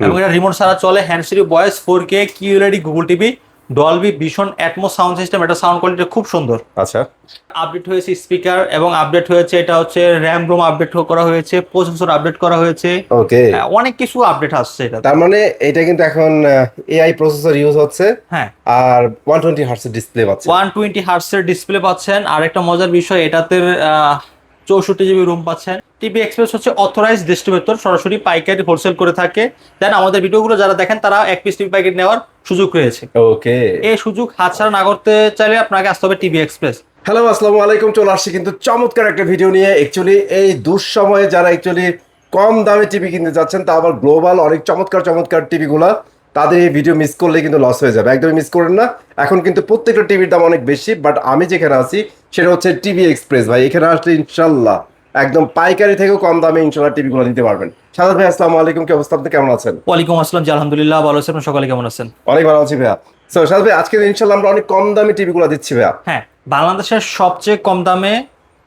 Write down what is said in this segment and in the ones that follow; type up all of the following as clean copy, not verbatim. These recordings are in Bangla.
এবং এটা রিমোট ছাড়া চলে, hand free voice, 4K QLED Google TV, Dolby Vision Atmos sound system, এটা সাউন্ড কোয়ালিটি খুব সুন্দর। আচ্ছা, আপডেট হয়েছে স্পিকার এবং আপডেট হয়েছে এটা হচ্ছে র্যাম রোম আপডেট করা হয়েছে, প্রসেসর আপডেট করা হয়েছে, ওকে। অনেক কিছু আপডেট আসছে এটা। তার মানে এটা কিন্তু এখন এআই প্রসেসর ইউজ হচ্ছে। হ্যাঁ, আর 120 হার্টজের ডিসপ্লে পাচ্ছেন। 120 হার্টজের ডিসপ্লে পাচ্ছেন। আর একটা মজার বিষয়, এটাতে 64 জিবি রুম পাচ্ছেন। টিভি এক্সপ্রেস হচ্ছে অথরাইজড ডিস্ট্রিবিউটর, সরাসরি পাইকারি হোলসেল করে থাকে। দেন আমাদের ভিডিওগুলো যারা দেখেন তারা এক পিস টিভি প্যাকেট নেওয়ার সুযোগ রয়েছে। ওকে, এই সুযোগ হাতছাড়া না করতে চাইলে আপনাকে আসতে হবে টিভি এক্সপ্রেস। হ্যালো আসসালামু আলাইকুম, চলে আসছি কিন্তু চমৎকার একটা ভিডিও নিয়ে। অ্যাকচুয়ালি এই দুঃসময়ে যারা অ্যাকচুয়ালি কম দামে টিভি কিনতে যাচ্ছেন, তা আবার গ্লোবাল অনেক চমৎকার চমৎকার টিভিগুলা, তাদের এই ভিডিও মিস করলে কিন্তু লস হয়ে যাবে। একদমই মিস করেন না। এখন কিন্তু প্রত্যেকটা টিভির দাম অনেক বেশি, বাট আমি যেখানে আছি সেটা হচ্ছে টিভি এক্সপ্রেস। ভাই এখানে আসলে ইনশাল্লাহ একদম পাইকারি থেকেও কম দামে ইনশাল্লাহ টিভিগুলো দিতে পারবেন। সাদাত ভাই আসসালামু আলাইকুম, কি অবস্থা, আপনি কেমন আছেন? ওয়ালাইকুম আসসালাম, জি আলহামদুলিল্লাহ ভালো আছেন, সকালে কেমন আছেন? অনেক ভালো আছি ভাইয়া। সো সাদাত ভাই, আজকে ইনশাল্লাহ আমরা অনেক কম দামে টিভিগুলো দিচ্ছি ভাইয়া। হ্যাঁ, বাংলাদেশের সবচেয়ে কম দামে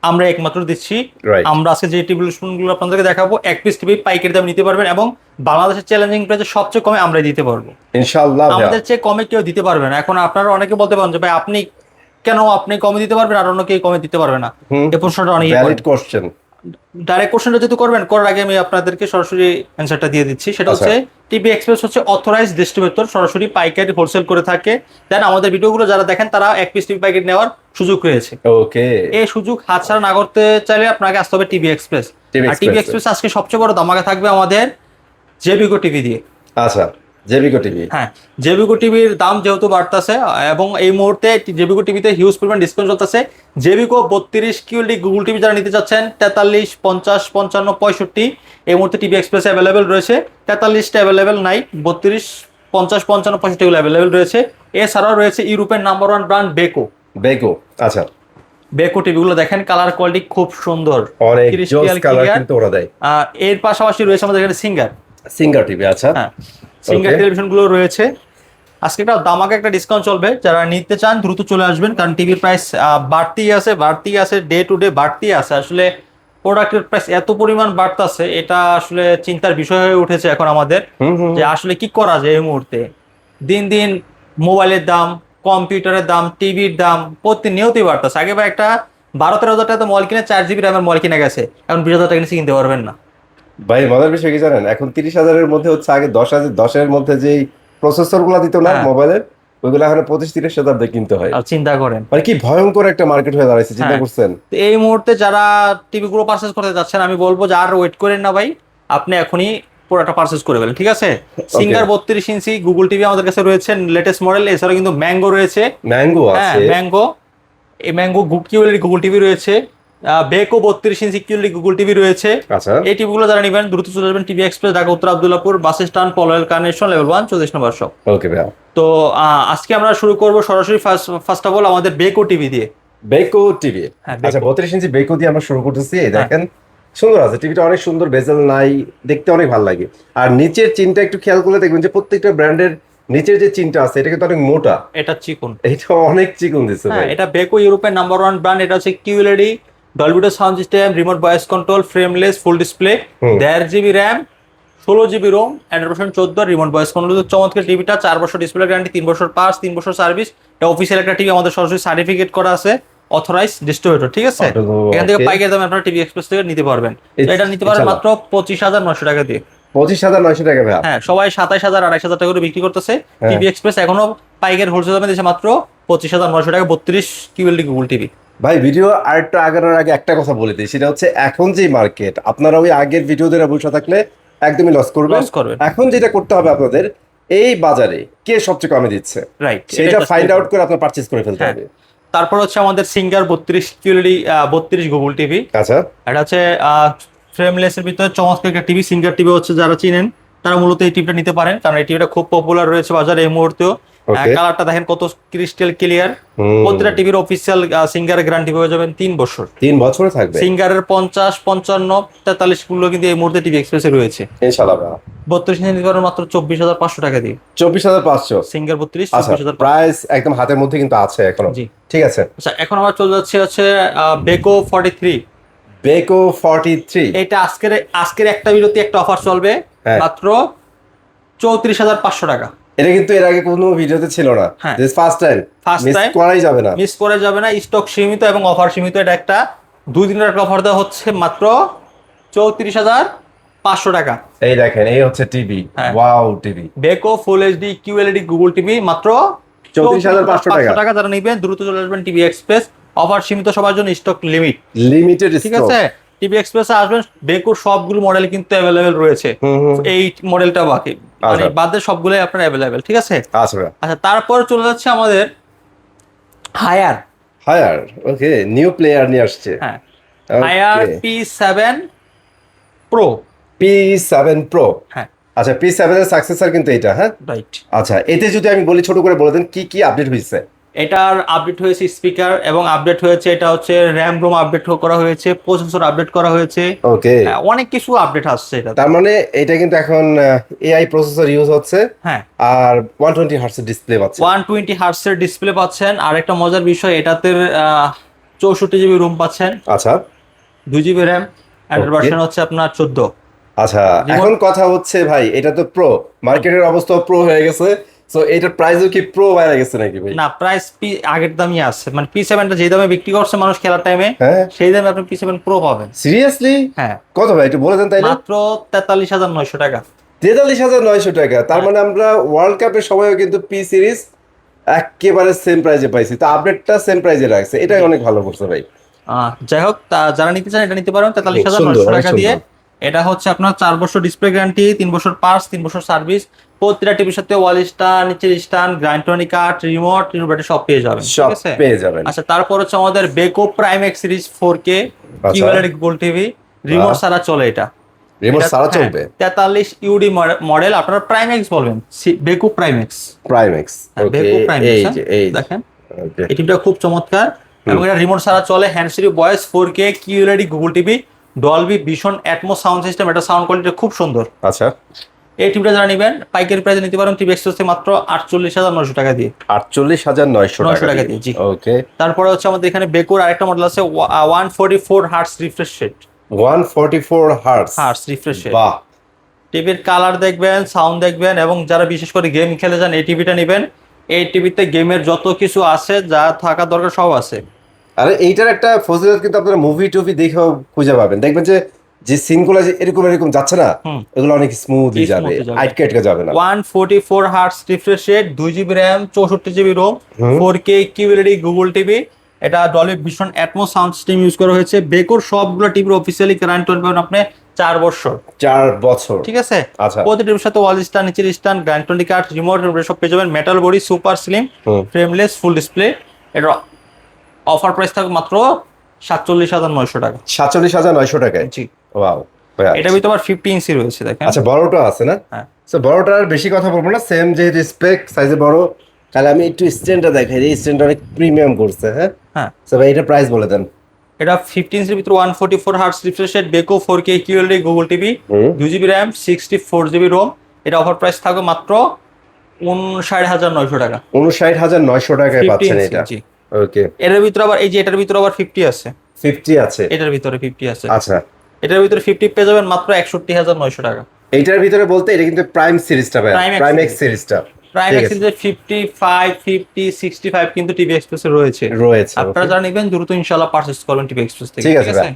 আমরা একমাত্র দিচ্ছি। Right. আমরা আজকে যে টিভিগুলো আপনাদেরকে দেখাবো, এক পিস টিভি পাইকারি দামে নিতে পারবেন এবং বাংলাদেশের চ্যালেঞ্জিং প্রাইসে সবচেয়ে কমে আমরা দিতে পারবো। ইনশাল্লাহ ভাইয়া। আমাদের চেয়ে কমে কেউ দিতে পারবে না। এখন আপনারা অনেকে বলতে পারেন যে ভাই আপনি কেন আপনি কমে দিতে পারবেন আর অন্য কেউ কমে দিতে পারবে না, এই প্রশ্নটা অনেক ভ্যালিড কোশ্চেন। ডাইরেক্ট কোশ্চেনটা যেহেতু করবেন, করার আগে আমি আপনাদেরকে সরাসরি অ্যান্সারটা দিয়ে দিচ্ছি। সেটা আচ্ছা। হচ্ছে টিভি এক্সপ্রেস হচ্ছে অথরাইজড ডিস্ট্রিবিউটর, সরাসরি পাইকারি হোলসেল করে থাকে। দেন আমাদের ভিডিওগুলো যারা দেখেন তারা এক পিস টিভি প্যাকেট নেওয়ার সুযোগ রয়েছে। ওকে, এই সুযোগ হাতছাড়া না করতে চাইলে আপনাকে আসতে হবে টিভি এক্সপ্রেস। আর টিভি এক্সপ্রেস আজকে সবচেয়ে বড় ধামাকা থাকবে আমাদের জেবিকো টিভি দিয়ে। আচ্ছা, জেবিকো টিভি। হ্যাঁ, জেবিকো টিভির দাম যেহেতু বাড়তেছে এবং এই মুহূর্তে জেবিকো টিভিতে হিউজ পরিমাণ ডিসকাউন্ট চলতেছে। জেবিকো 32 কিউএলডি গুগল টিভি যারা নিতে চাচ্ছেন, 43, 50, 55, 65 এই মুহূর্তে টিভি এক্সপ্রেস অ্যাভেলেবেল রয়েছে। 43টা অ্যাভেলেবেল নাই, 32, 50, 55, 65 এগুলো অ্যাভেলেবেল রয়েছে। এছাড়াও রয়েছে ইউরোপের number one brand Beko. Beko, আচ্ছা। বেকো টিভিগুলো দেখেন, কালার কোয়ালিটি খুব সুন্দর, অনেক জোস ক্রিস্টাল কালার ক্লিয়ার। কিন্তু ওরা দেয়। এর পাশাপাশি রয়েছে আমাদের এখানে সিঙ্গার। সিঙ্গার টিভি, আচ্ছা। হ্যাঁ, সিঙ্গার Okay. টেলিভিশন গুলো রয়েছে। আজকে একটা দামাকে একটা ডিসকাউন্ট চলবে, যারা নিতে চান দ্রুত চলে আসবেন, কারণ টিভির প্রাইস বাড়তি আছে ডে টু ডে বাড়তি আছে। আসলে প্রোডাক্টের প্রাইস এত পরিমাণ বাড়তাছে, এটা আসলে চিন্তার বিষয় হয়ে উঠেছে এখন আমাদের, যে আসলে কি করা যায় এই মুহূর্তে। দিন দিন মোবাইলের দাম, কম্পিউটারের দাম, টিভির দাম প্রতিনিয়তই বাড়তেছে। আগে বা একটা 12-13 হাজার টাকা মোবাইল কিনে 4 জিবি র্যামের মোবাইল কিনে গেছে, এখন 20,000 টাকা কিনতে পারবেন না। ভাই মজার বিষয় কি জানেন, এখন 30,000-এর মধ্যে হচ্ছে আগে 10,000, 10-এর মধ্যে যেই প্রসেসর গুলা দিত না হ্যাঁ। মোবাইলের, ওইগুলো এখন 25-30,000 দিয়ে কিনতে হয়। আর চিন্তা করেন, মানে কি ভয়ঙ্কর একটা মার্কেট হয়ে দাঁড়াইছে, চিন্তা হ্যাঁ। করছেন? তো এই মুহূর্তে যারা টিভি গুলো পারচেজ করতে যাচ্ছেন, আমি বলবো যে আর ওয়েট করেন না ভাই, আপনি এখনই পুরোটা পারচেজ করে ফেলেন, ঠিক আছে? সিঙ্গার 32 ইঞ্চি গুগল টিভি আমাদের কাছে রয়েছে লেটেস্ট মডেল। এছাড়াও কিন্তু ম্যাঙ্গো রয়েছে। ম্যাঙ্গো হ্যাঁ, আছে। ম্যাঙ্গো, এই ম্যাঙ্গো কিউএলইডি গুগল টিভি রয়েছে। বেকো 32 ইঞ্চি কিউএলইডি গুগল টিভি রয়েছে। আচ্ছা, এই টিভিগুলো যারা নেবেন দ্রুত চলে যাবেন টিভি এক্সপ্রেস, ঢাকা উত্তর Abdullahpur bus stand, Polwel connection, level 1, 34 নম্বর শপ। ওকে ভাইয়া। তো আজকে আমরা শুরু করব সরাসরি ফার্স্ট অফ অল আমাদের বেকো টিভি দিয়ে। বেকো টিভি, হ্যাঁ, আচ্ছা। বেকো। 32 ইঞ্চি বেকো দিয়ে আমরা শুরু করতেছি। এই দেখেন, সুন্দর আছে টিভিটা, অনেক সুন্দর, বেজেল নাই, দেখতে অনেক ভালো লাগে। আর নিচের চিনটা একটু খেয়াল করলে দেখবেন যে প্রত্যেকটা ব্র্যান্ডের নিচের যে চিনটা আছে এটা কিন্তু অনেক মোটা, এটা চিকন। এটা অনেক চিকন দিচ্ছে হ্যাঁ, ভাই। এটা বেকো ইউরোপের নাম্বার ওয়ান ব্র্যান্ড। এটা হচ্ছে QLED, Dolby sound system, remote voice control, frameless, full display, 1.5 GB RAM, 16 GB ROM, Android 14, remote voice control. চমৎকার টিভিটা, 4 বছর ডিসপ্লে গ্যারান্টি, 3 বছর পাস, 3 বছর সার্ভিস। এটা অফিসিয়াল একটা টিভি, আমাদের সরাসরি সার্টিফিকেট করা আছে, অথরাইজ ডিস্ট্রিবিউটর, ঠিক আছে? এখান থেকে পাইকারি দামে আপনারা টিভি এক্সপ্রেস থেকে নিতে পারবেন। এটা নিতে পারবেন মাত্র 25,900 টাকা দিয়ে। 25,900 টাকা ভাইয়া। হ্যাঁ, সবাই 27,000, 28,000 টাকা করে বিক্রি করতেছে। টিভি এক্সপ্রেস এখনো পাইকারি হোলসেল দামে দিচ্ছে মাত্র 25,900 টাকা, 32 কিউএলইডি গুগল টিভি। ভাই ভিডিও আরেকটা আগানোর আগে একটা কথা বলে দিই, সেটা হচ্ছে এখন যে মার্কেট, আপনারা ওই আগের ভিডিও ধরে বসে থাকলে একদমই লস করবেন। এখন যেটা করতে হবে আপনাদের, এই বাজারে কে সবচেয়ে কমে দিচ্ছে, রাইট, সেটা ফাইন্ড আউট করে আপনার পারচেজ করে ফেলতে হবে। তারপর হচ্ছে আমাদের সিঙ্গার 32 কিউএলইডি 32 গুগল টিভি। আচ্ছা, এটা হচ্ছে ফ্রেমলেস এর ভিতরে চমৎকার একটা টিভি। সিঙ্গার টিভি হচ্ছে যারা চিনেন তারা মূলত এই টিভিটা নিতে পারেন, কারণ এই টিভিটা খুব পপুলার রয়েছে বাজারে এই মুহূর্তেও। কালারটা দেখেন কত ক্রিস্টাল ক্লিয়ার। প্রতিটা টিভির অফিসিয়াল সিঙ্গারের গ্যারান্টি পেয়ে যাবেন 3 বছর। 3 বছর থাকবে। সিঙ্গারের 50, 55, 43 গুলো কিন্তু এই মুহূর্তে টিভি এক্সপ্রেসে রয়েছে। ইনশাআল্লাহ 32 ইঞ্চি নিতে পারেন মাত্র 24,500 টাকা দিয়ে। 24,500 সিঙ্গার 32, আচ্ছা, 24,500 প্রাইস একদম হাতের মধ্যে কিন্তু আছে এখনো। জি, ঠিক আছে। আচ্ছা, এখন আমরা চলে যাচ্ছি হচ্ছে বেকো 43। বেকো 43, এটা আজকের একটা ভিডিওতে একটা অফার চলবে, হ্যাঁ। মাত্র 34,500 টাকা। এটা কিন্তু এর আগে কোনো ভিডিওতে ছিল না, হ্যাঁ। This first time, First miss time। করাই যাবে না। মিস করে যাবে না, স্টক সীমিত এবং অফার সীমিত। এটা একটা 2 দিনের একটা অফার দেওয়া হচ্ছে মাত্র 34,500 টাকা। এই দেখেন, এই হচ্ছে টিভি, হ্যাঁ। Wow TV, Beko full HD QLED Google TV মাত্র 34,500 টাকা। যারা নিবেন দ্রুত চলে আসবেন টিভি এক্সপ্রেস, অফার সীমিত, সবার জন্য স্টক লিমিট। লিমিটেড ঠিক স্টক। আছে, টিভি এক্সপ্রেসে আসবেন, বেকোর সবগুলো মডেল কিন্তু অ্যাভেলেবেল রয়েছে। এই মডেলটা বাকি, মানে আচ্ছা। বাদের সবগুলোই আপনার অ্যাভেলেবেল। ঠিক আছে, আচ্ছা ভাই। আচ্ছা তারপর চলে যাচ্ছে আমাদের হায়ার। হায়ার, ওকে, নিউ প্লেয়ার নিয়ে আসছে। হ্যাঁ, higher P7 Pro। P7 Pro। হ্যাঁ, আচ্ছা, P7 এর সাকসেসর কিন্তু এটা, হ্যাঁ। রাইট। আচ্ছা, এতে যদি আমি বলি, ছোট করে বলে দেন কি কি আপডেট হয়েছে। এটার আপডেট হয়েছে স্পিকার এবং আপডেট হয়েছে, এটা হচ্ছে র্যাম রোম আপডেট করা হয়েছে, প্রসেসর আপডেট করা হয়েছে। ওকে, অনেক কিছু আপডেট আসছে এটা। তার মানে এটা কিন্তু এখন এআই প্রসেসর ইউজ হচ্ছে। হ্যাঁ, আর 120 হার্টজের ডিসপ্লে পাচ্ছে। 120 হার্টজের ডিসপ্লে পাচ্ছেন। আর একটা মজার বিষয়, এটাতে 64 জিবি রুম পাচ্ছেন, আচ্ছা, 2 GB RAM, Android Okay. Version হচ্ছে আপনার 14। আচ্ছা, Remote- এখন কথা হচ্ছে ভাই, এটা তো প্রো, মার্কেটের অবস্থা প্রো হয়ে গেছে, সো এটার প্রাইসও কি প্রো হয়ে গেছে নাকি ভাই? না, প্রাইস আগের দামই আছে, মানে P7টা যে দামে বিক্রি করছে মানুষ খেলার টাইমে, হ্যাঁ, সেই দামে আপনি P7 Pro পাবেন। সিরিয়াসলি? হ্যাঁ, কত ভাই একটু বলে দেন তাইলে। মাত্র 43,900 টাকা। 43,900 টাকা। তার মানে আমরা ওয়ার্ল্ড কাপের সময়ও কিন্তু পি সিরিজ একেবারে সেম প্রাইজে পাইছি, তো আপডেটটা সেম প্রাইজে রাখছে, এটাই অনেক ভালো করছে ভাই। যাই হোক, যারা নিতে চান এটা নিতে পারেন সুন্দর, 43,900 অনেক টাকা দিয়ে। সুন্দর। এটা হচ্ছে আপনার 4 বছর ডিসপ্লে গ্যারান্টি, 3 বছর পার্টস, 3 বছর সার্ভিস। প্রতিটা টিভির সাথে ওয়াল স্টার, নিচের স্ট্যান্ড, গ্রাইন্ডটনিক কাট, রিমোট ব্যাটারি সব পেয়ে যাবেন। সব ঠিক আছে, পেয়ে যাবেন। আচ্ছা তারপর হচ্ছে আমাদের Beko Prime x series 4K আচ্ছা। QLED গুগল টিভি, রিমোট বাহ। ছাড়া চলে এটা। রিমোট এটা- ছাড়া হ্যাঁ, চলবে? 43 ইউডি মডেল, আপনারা প্রাইম এক্স বলবেন, Beko Prime X. Prime X, okay, Beko Prime এই এক্স, যে এই যে, দেখেন ওকে, এই টিভিটা খুব চমৎকার এবং এটা রিমোট ছাড়া চলে, hand free voice, 4K QLED Google TV, Dolby Vision Atmos sound system. এটা সাউন্ড কোয়ালিটি খুব সুন্দর। আচ্ছা। এই টিভিটা যারা নেবেন পাইকারি প্রাইসে নিতে পারেন টিভি এক্সপ্রেস থেকে মাত্র 48,900 টাকা দিয়ে। 48,900 900 টাকা টাকা দিয়ে, জি। ওকে। তারপরে হচ্ছে আমাদের এখানে বেকোর আরেকটা মডেল আছে 144 hertz refresh rate. 144 hertz, refresh rate. বাহ। টিভির কালার দেখবেন, সাউন্ড দেখবেন, এবং যারা বিশেষ করে গেম খেলে যান এই টিভিটা নেবেন। এই টিভিতে গেমের যত কিছু আছে, যা থাকা দরকার সব আছে। আরে এইটার একটা ফজিলত কিন্তু আপনারা মুভি টুভি দেখেও খুঁজে পাবেন, দেখবেন যে যে সিনগুলো যে এরকম এরকম যাচ্ছে না, হুম। এগুলো অনেক স্মুথলি যাবে, Smoothly যাবে। আটকে আটকে যাবে না। 144 hertz refresh rate, 2 GB RAM, 64 GB ROM, 4K QLED Google TV. এটা Dolby Vision Atmos sound system use করা হয়েছে। বেকোর সবগুলো টিভির অফিসিয়ালি গ্যারান্টি পাবেন আপনি 4 বছর। 4 বছর, ঠিক আছে, আচ্ছা। প্রতিটি টিভির সাথে ওয়াল স্ট্যান্ড, নিচের স্ট্যান্ড, গ্যারান্টি কার্ড, রিমোট সব পেয়ে যাবেন। Metal body, super slim, frameless, full display. এটা অফার প্রাইস থাকবে মাত্র 47,900 টাকা। 47,900 টাকায়, জি। ওয়াও। এটার ভিতরে আবার 50 ইঞ্চি রয়েছে, দেখেন। আচ্ছা, বড়টা আছে না? হ্যাঁ। তো বড়টার বেশি কথা বলবো না, সেম যেহেতু স্পেক সাইজে বড়, তাহলে আমি একটু স্ট্যান্ডটা দেখাই, এই স্ট্যান্ডটা অনেক প্রিমিয়াম করছে, হ্যাঁ। হ্যাঁ, তো ভাই এটা প্রাইস বলে দেন। এটা 15 ইঞ্চির ভিতরে 144 hertz refresh rate, Beko 4K QLED Google TV, 2 GB RAM, 64 GB ROM. এটা অফার প্রাইস থাকবে মাত্র 59,900 টাকা। 59,900 টাকায় 50 পাচ্ছেন ইঞ্চি, এটা, জি। ওকে। এটার ভিতরে আবার এই যে এটার ভিতরে আবার 50 আছে, 50 আছে, এটার ভিতরে 50 আছে। আচ্ছা। এটার ভিতরে 50 পেয়ে যাবেন মাত্র 61,900 টাকা। এইটার ভিতরে বলতে এটা কিন্তু প্রাইম সিরিজটা ভাই, Prime X prime series। X সিরিজটা প্রাইম ঠিক আছে। এক্সের 55, 50, 65 কিন্তু টিভি এক্সপ্রেসে রয়েছে। রয়েছে, আপনারা okay। যারা নেবেন দ্রুত ইনশাআল্লাহ পারচেজ করবেন টিভি এক্সপ্রেস থেকে। ঠিক আছে ভাই।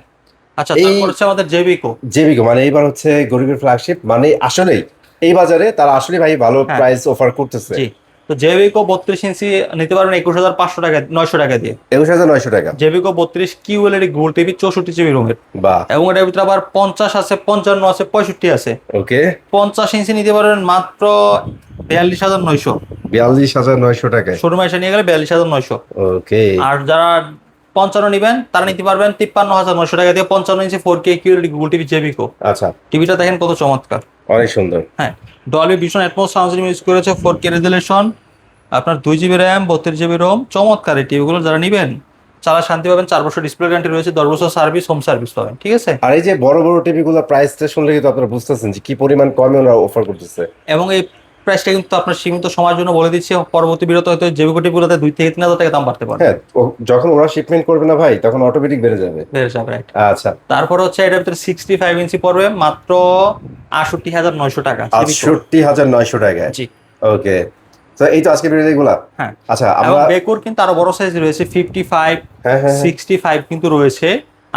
আচ্ছা, এই- তারপর হচ্ছে আমাদের জেবিকো। জেবিকো মানে এইবার হচ্ছে গরিবের ফ্ল্যাগশিপ, মানে আসলেই এই বাজারে তারা আসলে ভাই ভালো হ্যাঁ। প্রাইস অফার করতেছে। জি, তো জেবিকো 32 ইঞ্চি নিতে পারবেন 21,500 টাকা, 900 টাকা দিয়ে। 21,900 টাকা, জেবিকো 32 QLED গুগল টিভি, 64 জিবি রোমের। বাহ, এবং এটার ভিতরে আবার 50 আছে, 55 আছে, 65 আছে। ওকে। 50 ইঞ্চি নিতে পারবেন মাত্র 42,900। 42,900 টাকায়, শোরুমে এসে নিয়ে গেলে 42,900। ওকে। আর যারা 55 নিবেন তারা নিতে পারবেন 53,900 টাকা দিয়ে 55 ইঞ্চি 4K QLED গুগল টিভি জেবিকো। আচ্ছা, টিভিটা দেখেন কত চমৎকার। অনেক সুন্দর। হ্যাঁ, Dolby Vision Atmos sound system use করেছে, 4K রেজুলেশন, আপনার 2 জিবি র্যাম, 32 জিবি রোম। চমৎকার এই টিভিগুলো যারা নিবেন চালা শান্তি পাবেন। 4 বছর ডিসপ্লে গ্যারান্টি রয়েছে, 10 বছর সার্ভিস, হোম সার্ভিস পাবেন। ঠিক আছে, আর এই যে বড় বড় টিভি গুলো প্রাইসটা শুনলে কিন্তু আপনারা বুঝতেছেন যে কি পরিমাণ কমে ওরা অফার করতেছে। এবং এই প্রাইসটা কিন্তু আপনার সীমিত সময়ের জন্য বলে দিচ্ছি, পরবর্তী বিরত হয়তো জৈবিক টিভিগুলোতে 2 থেকে 3 হাজার টাকা দাম বাড়তে পারে। হ্যাঁ, যখন ওরা শিপমেন্ট করবে না ভাই তখন অটোমেটিক বেড়ে যাবে। বেড়ে যাবে, right। আচ্ছা, তারপর হচ্ছে এটার ভিতরে 65 ইঞ্চি পড়বে মাত্র 68,900 টাকা। 68,900 টাকায়। জি। ওকে, তো এই তো আজকে ভিডিও এগুলা। হ্যাঁ, আচ্ছা, এবং আমরা বেকুর কিন্তু আরো বড় সাইজ রয়েছে, 55, হ্যাঁ হ্যাঁ হ্যাঁ, 65 কিন্তু রয়েছে।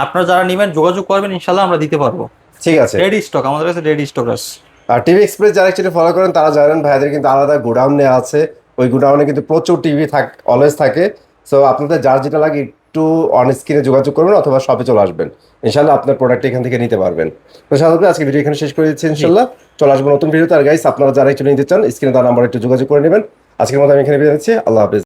আপনারা যারা নেবেন যোগাযোগ করবেন, ইনশাল্লাহ আমরা দিতে পারবো। ঠিক আছে। রেডি স্টক আমাদের কাছে, রেডি স্টক আছে। আর টিভি এক্সপ্রেস যারা অ্যাকচুয়ালি ফলো করেন তারা জানেন ভাইদের কিন্তু আলাদা গোডাউন নেওয়া আছে। ওই গোডাউনে কিন্তু প্রচুর টিভি অলওয়েজ থাকে। সো আপনাদের যার যেটা লাগে একটু অন স্ক্রিনে যোগাযোগ করবেন অথবা শপে চলে আসবেন, ইনশাল্লাহ আপনার প্রোডাক্ট এখান থেকে নিতে পারবেন। তো সাধারণত আজকে ভিডিও এখানে শেষ করে দিচ্ছি, ইনশাল্লাহ চলে আসবো নতুন ভিডিওতে। আর গাইস, আপনারা যারা একটু নিতে চান স্ক্রিনে তার নাম্বার একটু যোগাযোগ করে নেবেন। আজকের মতো আমি এখানে বিদায় নিচ্ছি, আল্লাহ হাফেজ।